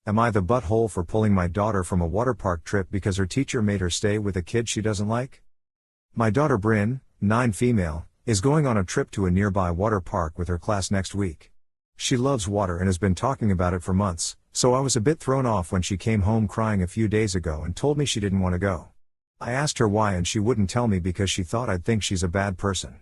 Am I the butthole for pulling my daughter from a waterpark trip because her teacher made her stay with a kid she doesn't like? My daughter Bryn, 9 female, is going on a trip to a nearby water park with her class next week. She loves water and has been talking about it for months, so I was a bit thrown off when she came home crying a few days ago and told me she didn't want to go. I asked her why and she wouldn't tell me because she thought I'd think she's a bad person.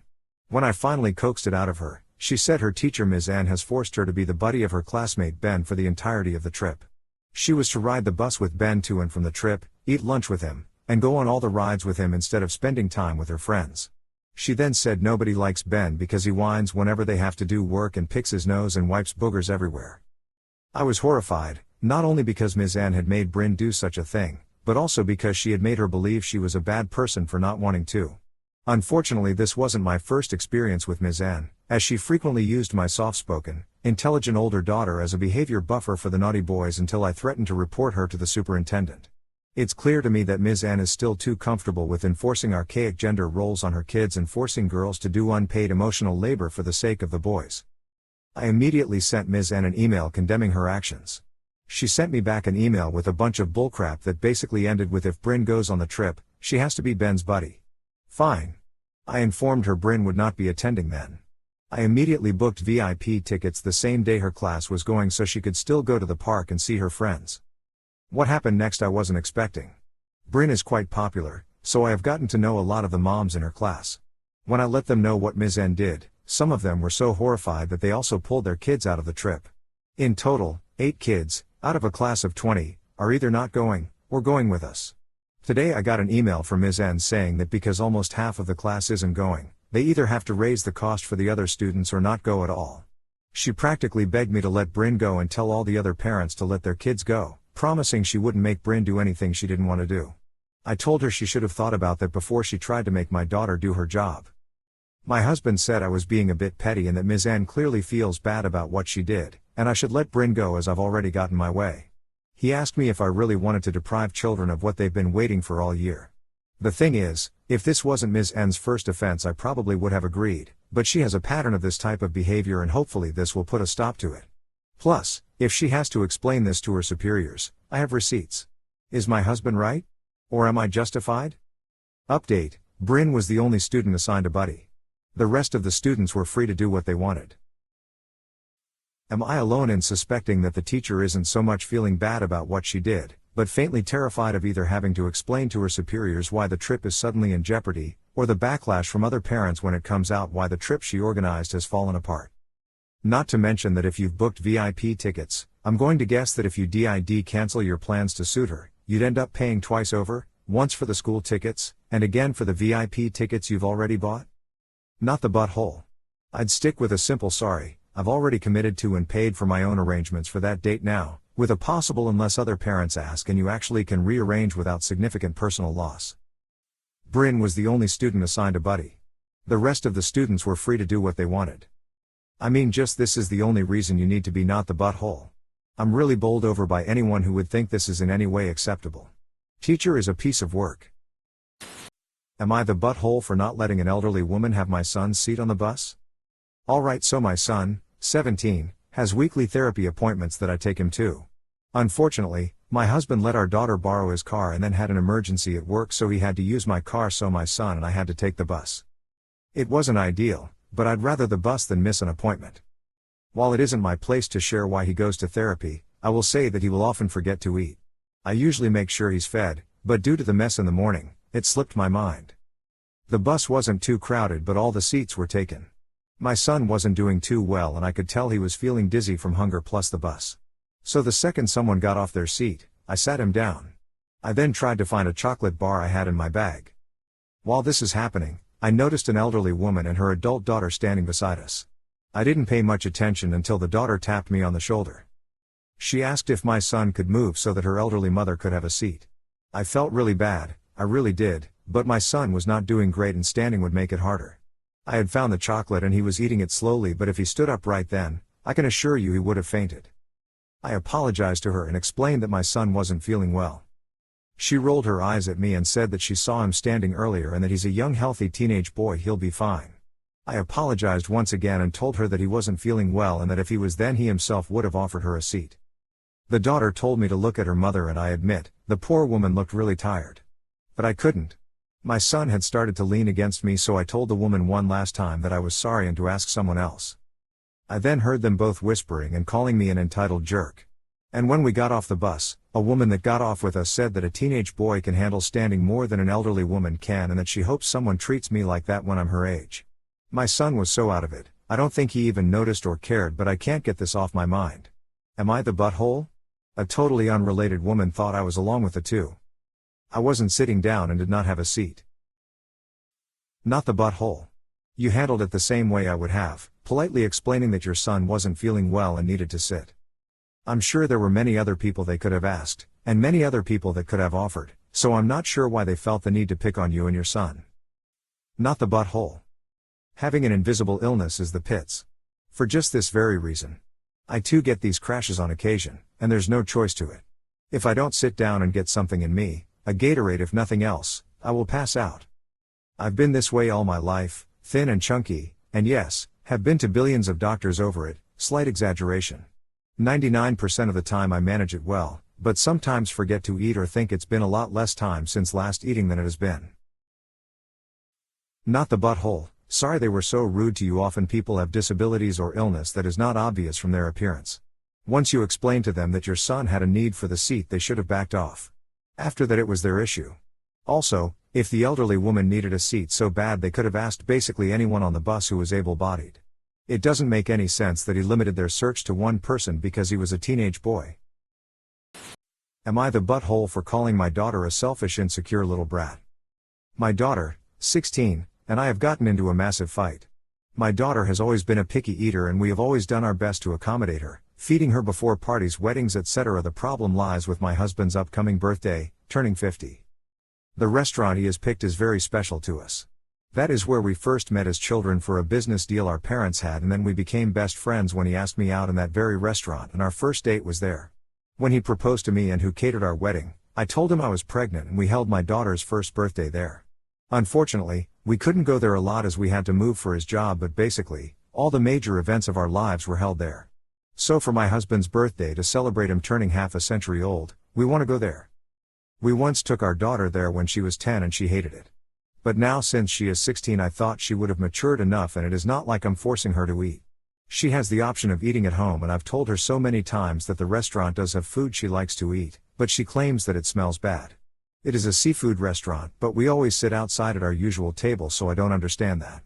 When I finally coaxed it out of her, she said her teacher Ms. Ann has forced her to be the buddy of her classmate Ben for the entirety of the trip. She was to ride the bus with Ben to and from the trip, eat lunch with him, and go on all the rides with him instead of spending time with her friends. She then said nobody likes Ben because he whines whenever they have to do work and picks his nose and wipes boogers everywhere. I was horrified, not only because Ms. Ann had made Bryn do such a thing, but also because she had made her believe she was a bad person for not wanting to. Unfortunately, this wasn't my first experience with Ms. Ann, as she frequently used my soft-spoken, intelligent older daughter as a behavior buffer for the naughty boys until I threatened to report her to the superintendent. It's clear to me that Ms. Ann is still too comfortable with enforcing archaic gender roles on her kids and forcing girls to do unpaid emotional labor for the sake of the boys. I immediately sent Ms. Ann an email condemning her actions. She sent me back an email with a bunch of bullcrap that basically ended with if Bryn goes on the trip, she has to be Ben's buddy. Fine. I informed her Bryn would not be attending then. I immediately booked VIP tickets the same day her class was going so she could still go to the park and see her friends. What happened next I wasn't expecting. Bryn is quite popular, so I have gotten to know a lot of the moms in her class. When I let them know what Ms. N did, some of them were so horrified that they also pulled their kids out of the trip. In total, 8 kids, out of a class of 20, are either not going, or going with us. Today I got an email from Ms. N saying that because almost half of the class isn't going, they either have to raise the cost for the other students or not go at all. She practically begged me to let Bryn go and tell all the other parents to let their kids go, promising she wouldn't make Bryn do anything she didn't want to do. I told her she should have thought about that before she tried to make my daughter do her job. My husband said I was being a bit petty and that Ms. N clearly feels bad about what she did, and I should let Bryn go as I've already gotten my way. He asked me if I really wanted to deprive children of what they've been waiting for all year. The thing is, if this wasn't Ms. N's first offense I probably would have agreed, but she has a pattern of this type of behavior and hopefully this will put a stop to it. Plus, if she has to explain this to her superiors, I have receipts. Is my husband right? Or am I justified? Update: Bryn was the only student assigned a buddy. The rest of the students were free to do what they wanted. Am I alone in suspecting that the teacher isn't so much feeling bad about what she did, but faintly terrified of either having to explain to her superiors why the trip is suddenly in jeopardy, or the backlash from other parents when it comes out why the trip she organized has fallen apart? Not to mention that if you've booked VIP tickets, I'm going to guess that if you did cancel your plans to suit her, you'd end up paying twice over, once for the school tickets, and again for the VIP tickets you've already bought? Not the butthole. I'd stick with a simple sorry, I've already committed to and paid for my own arrangements for that date now, with a possible unless other parents ask and you actually can rearrange without significant personal loss. Bryn was the only student assigned a buddy. The rest of the students were free to do what they wanted. I mean, just this is the only reason you need to be not the butthole. I'm really bowled over by anyone who would think this is in any way acceptable. Teacher is a piece of work. Am I the butthole for not letting an elderly woman have my son's seat on the bus? Alright, so my son, 17, has weekly therapy appointments that I take him to. Unfortunately, my husband let our daughter borrow his car and then had an emergency at work so he had to use my car, so my son and I had to take the bus. It wasn't ideal, but I'd rather the bus than miss an appointment. While it isn't my place to share why he goes to therapy, I will say that he will often forget to eat. I usually make sure he's fed, but due to the mess in the morning, it slipped my mind. The bus wasn't too crowded but all the seats were taken. My son wasn't doing too well and I could tell he was feeling dizzy from hunger plus the bus. So the second someone got off their seat, I sat him down. I then tried to find a chocolate bar I had in my bag. While this is happening, I noticed an elderly woman and her adult daughter standing beside us. I didn't pay much attention until the daughter tapped me on the shoulder. She asked if my son could move so that her elderly mother could have a seat. I felt really bad, I really did, but my son was not doing great and standing would make it harder. I had found the chocolate and he was eating it slowly, but if he stood up right then, I can assure you he would have fainted. I apologized to her and explained that my son wasn't feeling well. She rolled her eyes at me and said that she saw him standing earlier and that he's a young healthy teenage boy, he'll be fine. I apologized once again and told her that he wasn't feeling well and that if he was then he himself would have offered her a seat. The daughter told me to look at her mother, and I admit, the poor woman looked really tired. But I couldn't. My son had started to lean against me, so I told the woman one last time that I was sorry and to ask someone else. I then heard them both whispering and calling me an entitled jerk. And when we got off the bus, a woman that got off with us said that a teenage boy can handle standing more than an elderly woman can, and that she hopes someone treats me like that when I'm her age. My son was so out of it, I don't think he even noticed or cared, but I can't get this off my mind. Am I the butthole? A totally unrelated woman thought I was along with the two. I wasn't sitting down and did not have a seat. Not the butthole. You handled it the same way I would have, politely explaining that your son wasn't feeling well and needed to sit. I'm sure there were many other people they could have asked, and many other people that could have offered, so I'm not sure why they felt the need to pick on you and your son. Not the butthole. Having an invisible illness is the pits. For just this very reason. I too get these crashes on occasion, and there's no choice to it. If I don't sit down and get something in me, a Gatorade if nothing else, I will pass out. I've been this way all my life, thin and chunky, and yes, have been to billions of doctors over it, slight exaggeration. 99% of the time I manage it well, but sometimes forget to eat or think it's been a lot less time since last eating than it has been. Not the butthole. Sorry they were so rude to you. Often people have disabilities or illness that is not obvious from their appearance. Once you explained to them that your son had a need for the seat, they should have backed off. After that it was their issue. Also, if the elderly woman needed a seat so bad, they could have asked basically anyone on the bus who was able-bodied. It doesn't make any sense that he limited their search to one person because he was a teenage boy. Am I the butthole for calling my daughter a selfish, insecure little brat? My daughter, 16, and I have gotten into a massive fight. My daughter has always been a picky eater, and we have always done our best to accommodate her, feeding her before parties, weddings, etc. The problem lies with my husband's upcoming birthday, turning 50. The restaurant he has picked is very special to us. That is where we first met as children for a business deal our parents had, and then we became best friends when he asked me out in that very restaurant, and our first date was there. When he proposed to me and who catered our wedding, I told him I was pregnant, and we held my daughter's first birthday there. Unfortunately, we couldn't go there a lot as we had to move for his job, but basically, all the major events of our lives were held there. So for my husband's birthday, to celebrate him turning half a century old, we want to go there. We once took our daughter there when she was 10 and she hated it. But now since she is 16, I thought she would have matured enough, and it is not like I'm forcing her to eat. She has the option of eating at home, and I've told her so many times that the restaurant does have food she likes to eat, but she claims that it smells bad. It is a seafood restaurant, but we always sit outside at our usual table, so I don't understand that.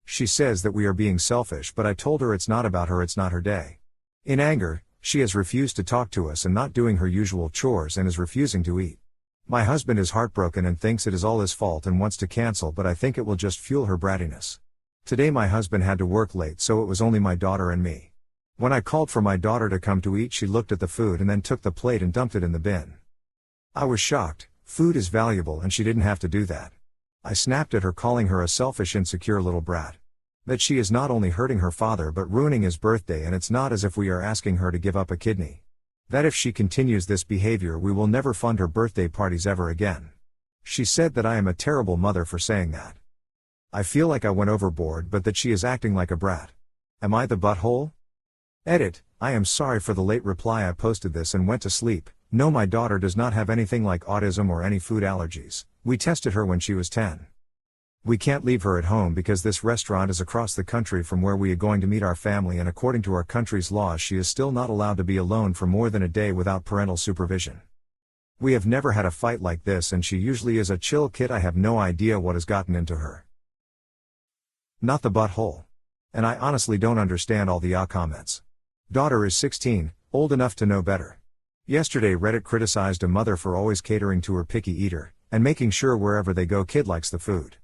She says that we are being selfish, but I told her it's not about her, it's not her day. In anger, she has refused to talk to us and not doing her usual chores and is refusing to eat. My husband is heartbroken and thinks it is all his fault and wants to cancel, but I think it will just fuel her brattiness. Today my husband had to work late, so it was only my daughter and me. When I called for my daughter to come to eat, she looked at the food and then took the plate and dumped it in the bin. I was shocked. Food is valuable and she didn't have to do that. I snapped at her, calling her a selfish, insecure little brat. That she is not only hurting her father but ruining his birthday, and it's not as if we are asking her to give up a kidney. That if she continues this behavior, we will never fund her birthday parties ever again. She said that I am a terrible mother for saying that. I feel like I went overboard, but that she is acting like a brat. Am I the butthole? Edit. I am sorry for the late reply. I posted this and went to sleep. No, my daughter does not have anything like autism or any food allergies. We tested her when she was 10. We can't leave her at home because this restaurant is across the country from where we are going to meet our family, and according to our country's laws she is still not allowed to be alone for more than a day without parental supervision. We have never had a fight like this, and she usually is a chill kid. I have no idea what has gotten into her. Not the butthole. And I honestly don't understand all the comments. Daughter is 16, old enough to know better. Yesterday Reddit criticized a mother for always catering to her picky eater, and making sure wherever they go kid likes the food.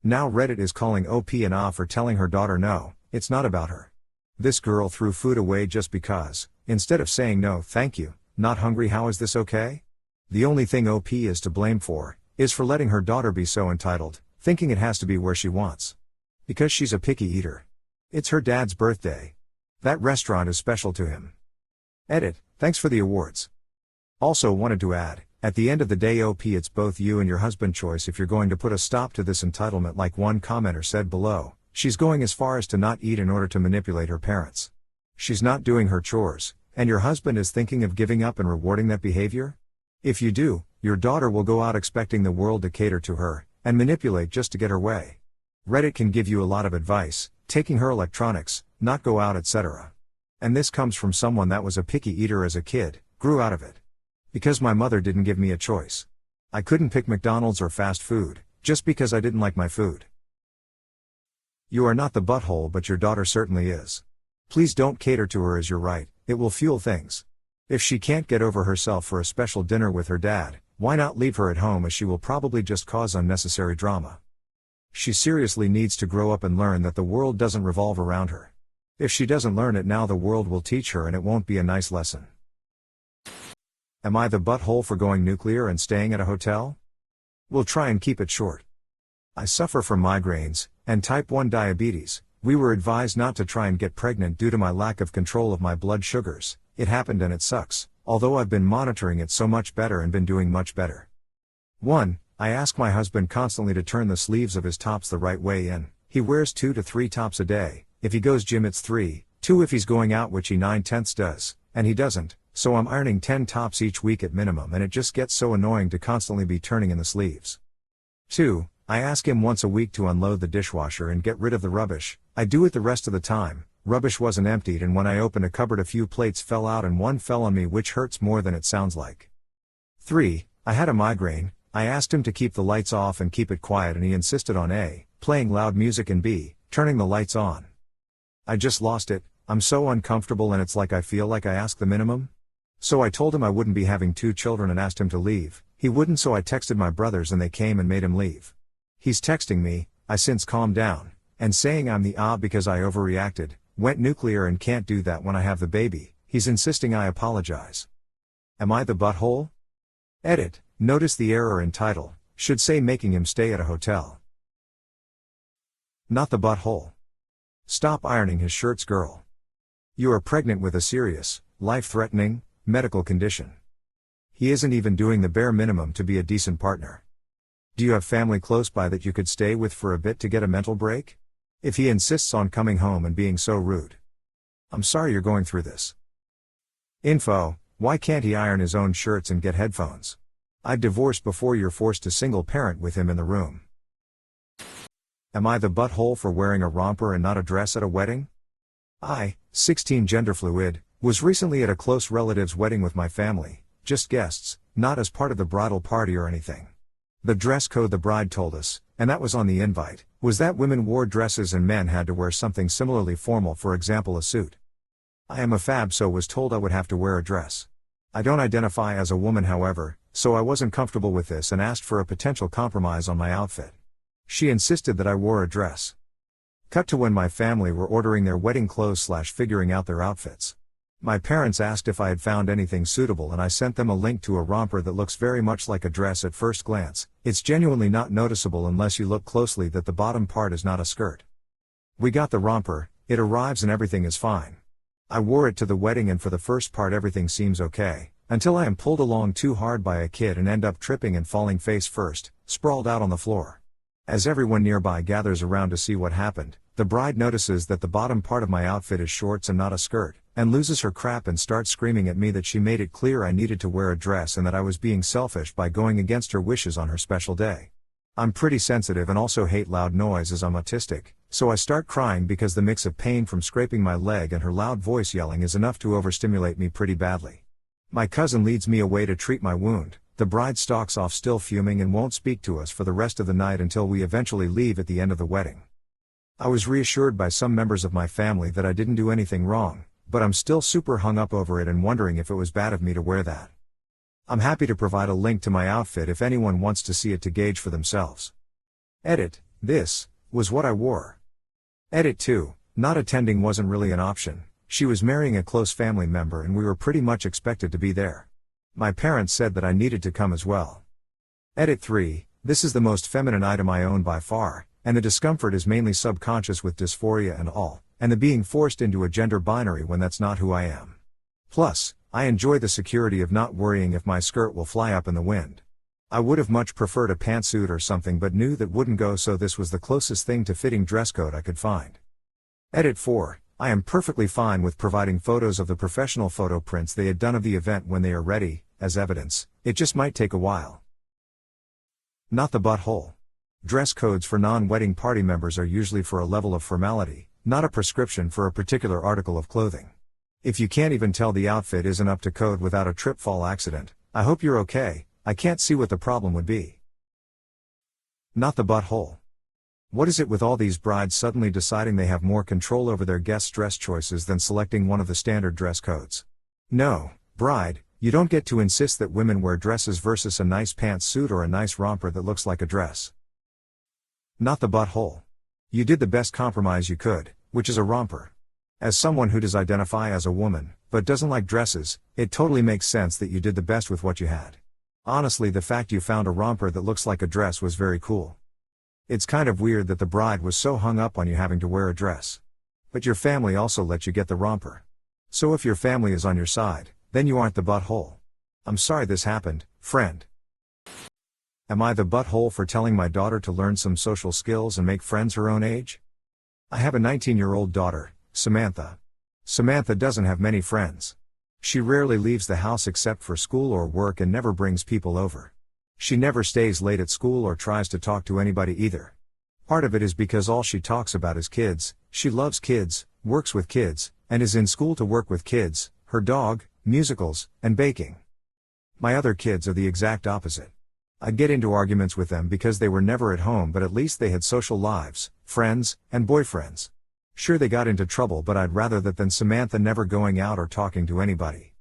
Now Reddit is calling OP and Ah for telling her daughter no, it's not about her. This girl threw food away just because, instead of saying no thank you, not hungry. How is this okay? The only thing OP is to blame for, is for letting her daughter be so entitled, thinking it has to be where she wants. Because she's a picky eater. It's her dad's birthday. That restaurant is special to him. Edit. Thanks for the awards. Also wanted to add, at the end of the day OP, it's both you and your husband choice if you're going to put a stop to this entitlement. Like one commenter said below, she's going as far as to not eat in order to manipulate her parents. She's not doing her chores, and your husband is thinking of giving up and rewarding that behavior? If you do, your daughter will go out expecting the world to cater to her, and manipulate just to get her way. Reddit can give you a lot of advice, taking her electronics, not go out, etc. And this comes from someone that was a picky eater as a kid, grew out of it. Because my mother didn't give me a choice. I couldn't pick McDonald's or fast food, just because I didn't like my food. You are not the butthole, but your daughter certainly is. Please don't cater to her as you're right, it will fuel things. If she can't get over herself for a special dinner with her dad, why not leave her at home, as she will probably just cause unnecessary drama. She seriously needs to grow up and learn that the world doesn't revolve around her. If she doesn't learn it now, the world will teach her, and it won't be a nice lesson. Am I the butthole for going nuclear and staying at a hotel? We'll try and keep it short. I suffer from migraines and type 1 diabetes. We were advised not to try and get pregnant due to my lack of control of my blood sugars. It happened and it sucks, although I've been monitoring it so much better and been doing much better. 1. I ask my husband constantly to turn the sleeves of his tops the right way in. He wears 2 to 3 tops a day. If he goes gym it's 3, 2 if he's going out, which he 9/10 does, and he doesn't, so I'm ironing 10 tops each week at minimum, and it just gets so annoying to constantly be turning in the sleeves. 2. I ask him once a week to unload the dishwasher and get rid of the rubbish. I do it the rest of the time. Rubbish wasn't emptied, and when I opened a cupboard a few plates fell out and one fell on me, which hurts more than it sounds like. 3. I had a migraine. I asked him to keep the lights off and keep it quiet, and he insisted on A, playing loud music, and B, turning the lights on. I just lost it. I'm so uncomfortable, and it's like I feel like I asked the minimum. So I told him I wouldn't be having 2 children and asked him to leave. He wouldn't, so I texted my brothers and they came and made him leave. He's texting me, I since calmed down, and saying I'm the because I overreacted, went nuclear and can't do that when I have the baby. He's insisting I apologize. Am I the butthole? Edit. Notice the error in title, should say making him stay at a hotel. Not the butthole. Stop ironing his shirts, girl. You are pregnant with a serious, life-threatening, medical condition. He isn't even doing the bare minimum to be a decent partner. Do you have family close by that you could stay with for a bit to get a mental break? If he insists on coming home and being so rude. I'm sorry you're going through this. Info: why can't he iron his own shirts and get headphones? I'd divorced before you're forced to single parent with him in the room. Am I the butthole for wearing a romper and not a dress at a wedding? I, 16, gender fluid, was recently at a close relative's wedding with my family, just guests, not as part of the bridal party or anything. The dress code the bride told us, and that was on the invite, was that women wore dresses and men had to wear something similarly formal, for example a suit. I am a fab, so was told I would have to wear a dress. I don't identify as a woman, however, so I wasn't comfortable with this and asked for a potential compromise on my outfit. She insisted that I wore a dress. Cut to when my family were ordering their wedding clothes / figuring out their outfits. My parents asked if I had found anything suitable, and I sent them a link to a romper that looks very much like a dress at first glance. It's genuinely not noticeable unless you look closely that the bottom part is not a skirt. We got the romper, it arrives and everything is fine. I wore it to the wedding, and for the first part everything seems okay, until I am pulled along too hard by a kid and end up tripping and falling face first, sprawled out on the floor. As everyone nearby gathers around to see what happened, the bride notices that the bottom part of my outfit is shorts and not a skirt, and loses her crap and starts screaming at me that she made it clear I needed to wear a dress and that I was being selfish by going against her wishes on her special day. I'm pretty sensitive and also hate loud noise as I'm autistic, so I start crying because the mix of pain from scraping my leg and her loud voice yelling is enough to overstimulate me pretty badly. My cousin leads me away to treat my wound. The bride stalks off still fuming and won't speak to us for the rest of the night until we eventually leave at the end of the wedding. I was reassured by some members of my family that I didn't do anything wrong, but I'm still super hung up over it and wondering if it was bad of me to wear that. I'm happy to provide a link to my outfit if anyone wants to see it to gauge for themselves. Edit: this was what I wore. Edit 2: not attending wasn't really an option. She was marrying a close family member and we were pretty much expected to be there. My parents said that I needed to come as well. Edit 3: this is the most feminine item I own by far, and the discomfort is mainly subconscious with dysphoria and all, and the being forced into a gender binary when that's not who I am. Plus, I enjoy the security of not worrying if my skirt will fly up in the wind. I would have much preferred a pantsuit or something, but knew that wouldn't go, so this was the closest thing to fitting dress code I could find. Edit 4: I am perfectly fine with providing photos of the professional photo prints they had done of the event when they are ready, as evidence. It just might take a while. Not the butthole. Dress codes for non-wedding party members are usually for a level of formality, not a prescription for a particular article of clothing. If you can't even tell the outfit isn't up to code without a trip-fall accident, I hope you're okay. I can't see what the problem would be. Not the butthole. What is it with all these brides suddenly deciding they have more control over their guests' dress choices than selecting one of the standard dress codes? No, bride, you don't get to insist that women wear dresses versus a nice pantsuit or a nice romper that looks like a dress. Not the butthole. You did the best compromise you could, which is a romper. As someone who does identify as a woman, but doesn't like dresses, it totally makes sense that you did the best with what you had. Honestly, the fact you found a romper that looks like a dress was very cool. It's kind of weird that the bride was so hung up on you having to wear a dress. But your family also let you get the romper. So if your family is on your side, then you aren't the butthole. I'm sorry this happened, friend. Am I the butthole for telling my daughter to learn some social skills and make friends her own age? I have a 19-year-old daughter, Samantha. Samantha doesn't have many friends. She rarely leaves the house except for school or work and never brings people over. She never stays late at school or tries to talk to anybody either. Part of it is because all she talks about is kids. She loves kids, works with kids, and is in school to work with kids, her dog, musicals, and baking. My other kids are the exact opposite. I get into arguments with them because they were never at home, but at least they had social lives, friends, and boyfriends. Sure, they got into trouble, but I'd rather that than Samantha never going out or talking to anybody.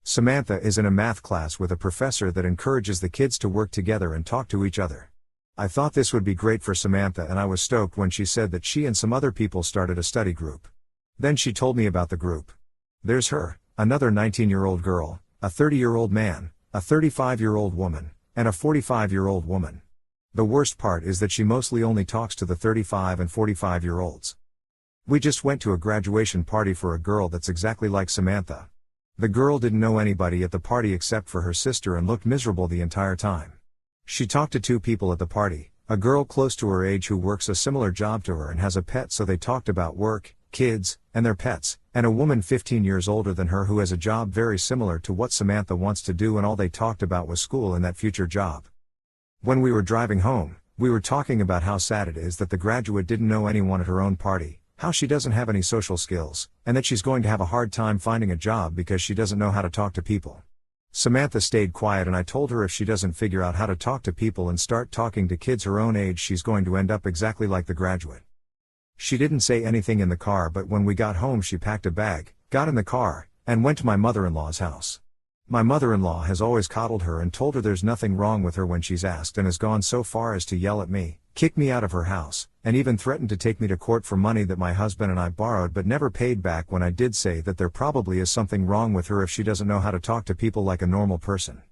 Samantha is in a math class with a professor that encourages the kids to work together and talk to each other. I thought this would be great for Samantha, and I was stoked when she said that she and some other people started a study group. Then she told me about the group. There's her, another 19-year-old girl, a 30-year-old man, a 35-year-old woman, and a 45-year-old woman. The worst part is that she mostly only talks to the 35 and 45-year-olds. We just went to a graduation party for a girl that's exactly like Samantha. The girl didn't know anybody at the party except for her sister and looked miserable the entire time. She talked to two people at the party, a girl close to her age who works a similar job to her and has a pet, so they talked about work, kids, and their pets, and a woman 15 years older than her who has a job very similar to what Samantha wants to do, and all they talked about was school and that future job. When we were driving home, we were talking about how sad it is that the graduate didn't know anyone at her own party, how she doesn't have any social skills, and that she's going to have a hard time finding a job because she doesn't know how to talk to people. Samantha stayed quiet, and I told her if she doesn't figure out how to talk to people and start talking to kids her own age, she's going to end up exactly like the graduate. She didn't say anything in the car, but when we got home she packed a bag, got in the car, and went to my mother-in-law's house. My mother-in-law has always coddled her and told her there's nothing wrong with her when she's asked, and has gone so far as to yell at me, kick me out of her house, and even threatened to take me to court for money that my husband and I borrowed but never paid back, when I did say that there probably is something wrong with her if she doesn't know how to talk to people like a normal person.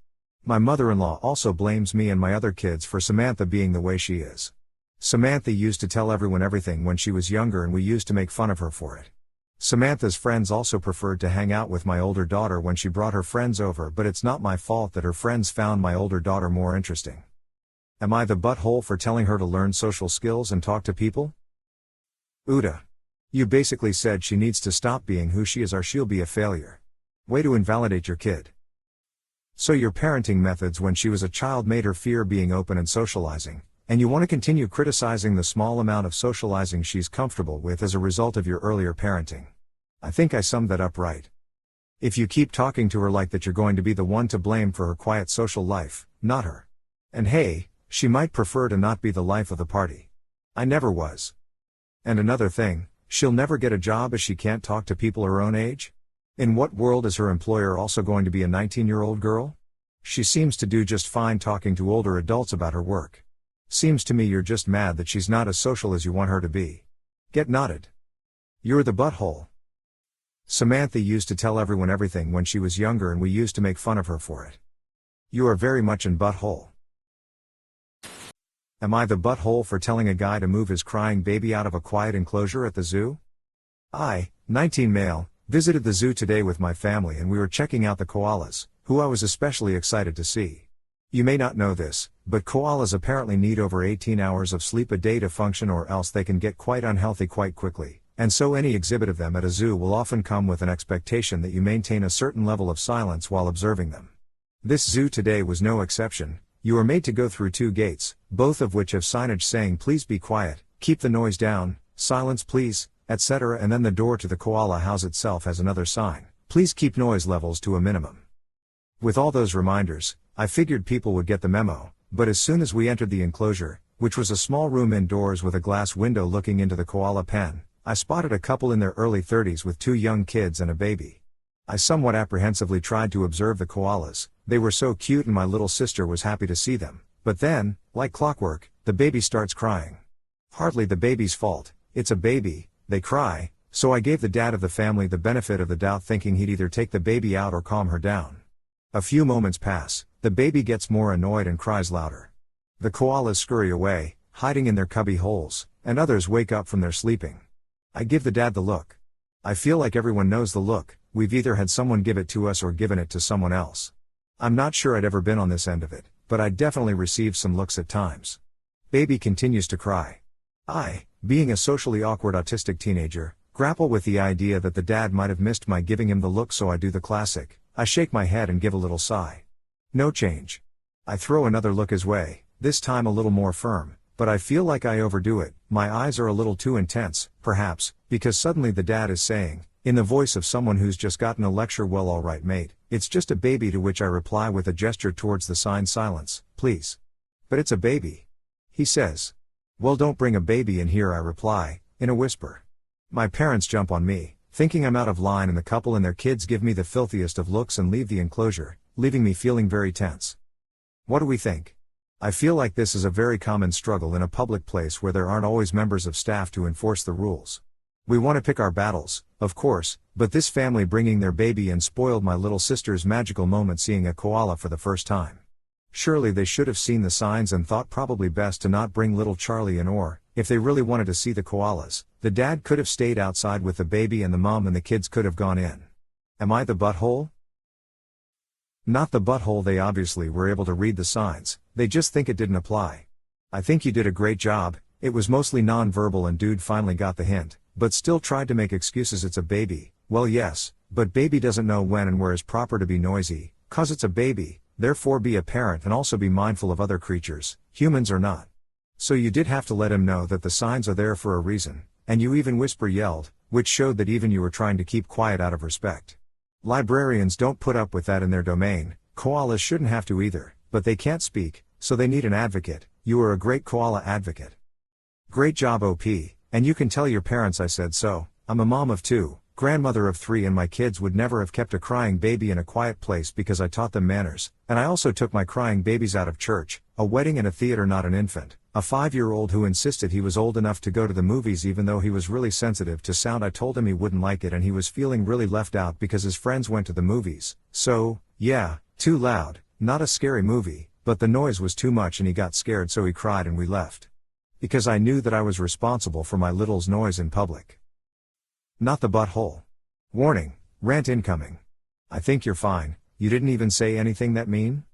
My mother-in-law also blames me and my other kids for Samantha being the way she is. Samantha used to tell everyone everything when she was younger, and we used to make fun of her for it. Samantha's friends also preferred to hang out with my older daughter when she brought her friends over, but it's not my fault that her friends found my older daughter more interesting. Am I the butthole for telling her to learn social skills and talk to people? AITA. You basically said she needs to stop being who she is or she'll be a failure. Way to invalidate your kid. So your parenting methods when she was a child made her fear being open and socializing, and you want to continue criticizing the small amount of socializing she's comfortable with as a result of your earlier parenting. I think I summed that up right. If you keep talking to her like that, you're going to be the one to blame for her quiet social life, not her. And hey, she might prefer to not be the life of the party. I never was. And another thing, she'll never get a job as she can't talk to people her own age? In what world is her employer also going to be a 19-year-old girl? She seems to do just fine talking to older adults about her work. Seems to me you're just mad that she's not as social as you want her to be. Get knotted. You're the butthole. Samantha used to tell everyone everything when she was younger, and we used to make fun of her for it. You are very much in butthole. Am I the butthole for telling a guy to move his crying baby out of a quiet enclosure at the zoo? I, 19 male, visited the zoo today with my family, and we were checking out the koalas, who I was especially excited to see. You may not know this, but koalas apparently need over 18 hours of sleep a day to function, or else they can get quite unhealthy quite quickly, And so any exhibit of them at a zoo will often come with an expectation that you maintain a certain level of silence while observing them. This zoo today was no exception. You are made to go through 2 gates, both of which have signage saying please be quiet, keep the noise down, silence please, etc. And then the door to the koala house itself has another sign, please keep noise levels to a minimum. With all those reminders, I figured people would get the memo, but as soon as we entered the enclosure, which was a small room indoors with a glass window looking into the koala pen, I spotted a couple in their early 30s with 2 young kids and a baby. I somewhat apprehensively tried to observe the koalas. They were so cute and my little sister was happy to see them, but then, like clockwork, the baby starts crying. Hardly the baby's fault, it's a baby, they cry, so I gave the dad of the family the benefit of the doubt thinking he'd either take the baby out or calm her down. A few moments pass, the baby gets more annoyed and cries louder. The koalas scurry away, hiding in their cubby holes, and others wake up from their sleeping. I give the dad the look. I feel like everyone knows the look, we've either had someone give it to us or given it to someone else. I'm not sure I'd ever been on this end of it, but I definitely received some looks at times. Baby continues to cry. I, being a socially awkward autistic teenager, grapple with the idea that the dad might have missed my giving him the look, so I do the classic. I shake my head and give a little sigh. No change. I throw another look his way, this time a little more firm, but I feel like I overdo it. My eyes are a little too intense, perhaps, because suddenly the dad is saying, in the voice of someone who's just gotten a lecture, well alright mate, it's just a baby, to which I reply with a gesture towards the sign silence, please. But it's a baby. He says. Well, don't bring a baby in here, I reply, in a whisper. My parents jump on me, thinking I'm out of line, and the couple and their kids give me the filthiest of looks and leave the enclosure, leaving me feeling very tense. What do we think? I feel like this is a very common struggle in a public place where there aren't always members of staff to enforce the rules. We want to pick our battles, of course, but this family bringing their baby in spoiled my little sister's magical moment seeing a koala for the first time. Surely they should have seen the signs and thought probably best to not bring little Charlie in, or, if they really wanted to see the koalas, the dad could have stayed outside with the baby and the mom and the kids could have gone in. Am I the butthole? Not the butthole, they obviously were able to read the signs, they just think it didn't apply. I think you did a great job, it was mostly non-verbal and dude finally got the hint, but still tried to make excuses. It's a baby, well yes, but baby doesn't know when and where is proper to be noisy, cause it's a baby, therefore be a parent and also be mindful of other creatures, humans or not. So you did have to let him know that the signs are there for a reason, and you even yelled, which showed that even you were trying to keep quiet out of respect. Librarians don't put up with that in their domain, koalas shouldn't have to either, but they can't speak, so they need an advocate. You are a great koala advocate. Great job OP, and you can tell your parents I said so. I'm a mom of 2, grandmother of 3, and my kids would never have kept a crying baby in a quiet place because I taught them manners, and I also took my crying babies out of church, a wedding and a theater, not an infant. A 5-year-old who insisted he was old enough to go to the movies even though he was really sensitive to sound. I told him he wouldn't like it and he was feeling really left out because his friends went to the movies. So, yeah, too loud, not a scary movie, but the noise was too much and he got scared, so he cried and we left. Because I knew that I was responsible for my little's noise in public. Not the butthole. Warning, rant incoming. I think you're fine, you didn't even say anything that mean?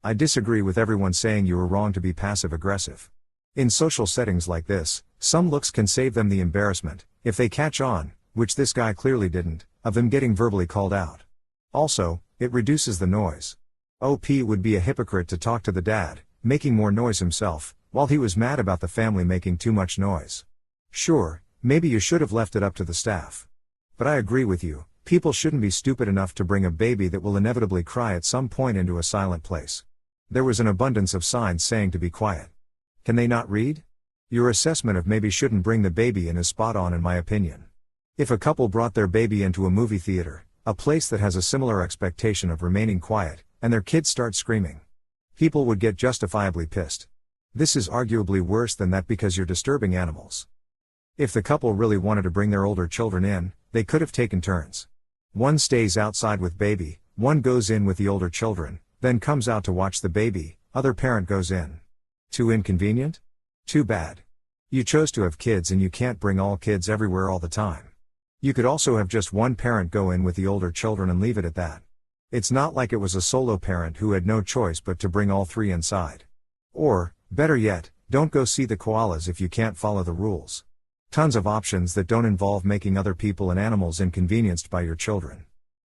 I disagree with everyone saying you were wrong to be passive aggressive. In social settings like this, some looks can save them the embarrassment, if they catch on, which this guy clearly didn't, of them getting verbally called out. Also, it reduces the noise. OP would be a hypocrite to talk to the dad, making more noise himself, while he was mad about the family making too much noise. Sure, maybe you should have left it up to the staff. But I agree with you, people shouldn't be stupid enough to bring a baby that will inevitably cry at some point into a silent place. There was an abundance of signs saying to be quiet. Can they not read? Your assessment of maybe shouldn't bring the baby in is spot on in my opinion. If a couple brought their baby into a movie theater, a place that has a similar expectation of remaining quiet, and their kids start screaming, people would get justifiably pissed. This is arguably worse than that because you're disturbing animals. If the couple really wanted to bring their older children in, they could have taken turns. One stays outside with baby, one goes in with the older children, then comes out to watch the baby, other parent goes in. Too inconvenient? Too bad. You chose to have kids and you can't bring all kids everywhere all the time. You could also have just one parent go in with the older children and leave it at that. It's not like it was a solo parent who had no choice but to bring all 3 inside. Or, better yet, don't go see the koalas if you can't follow the rules. Tons of options that don't involve making other people and animals inconvenienced by your children.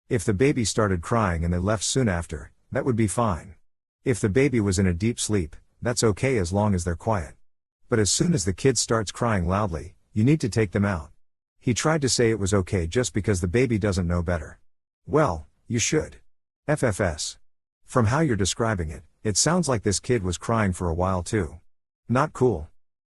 If the baby started crying and they left soon after, that would be fine. If the baby was in a deep sleep, that's okay as long as they're quiet. But as soon as the kid starts crying loudly, you need to take them out. He tried to say it was okay just because the baby doesn't know better. Well, you should. FFS. From how you're describing it, it sounds like this kid was crying for a while too. Not cool.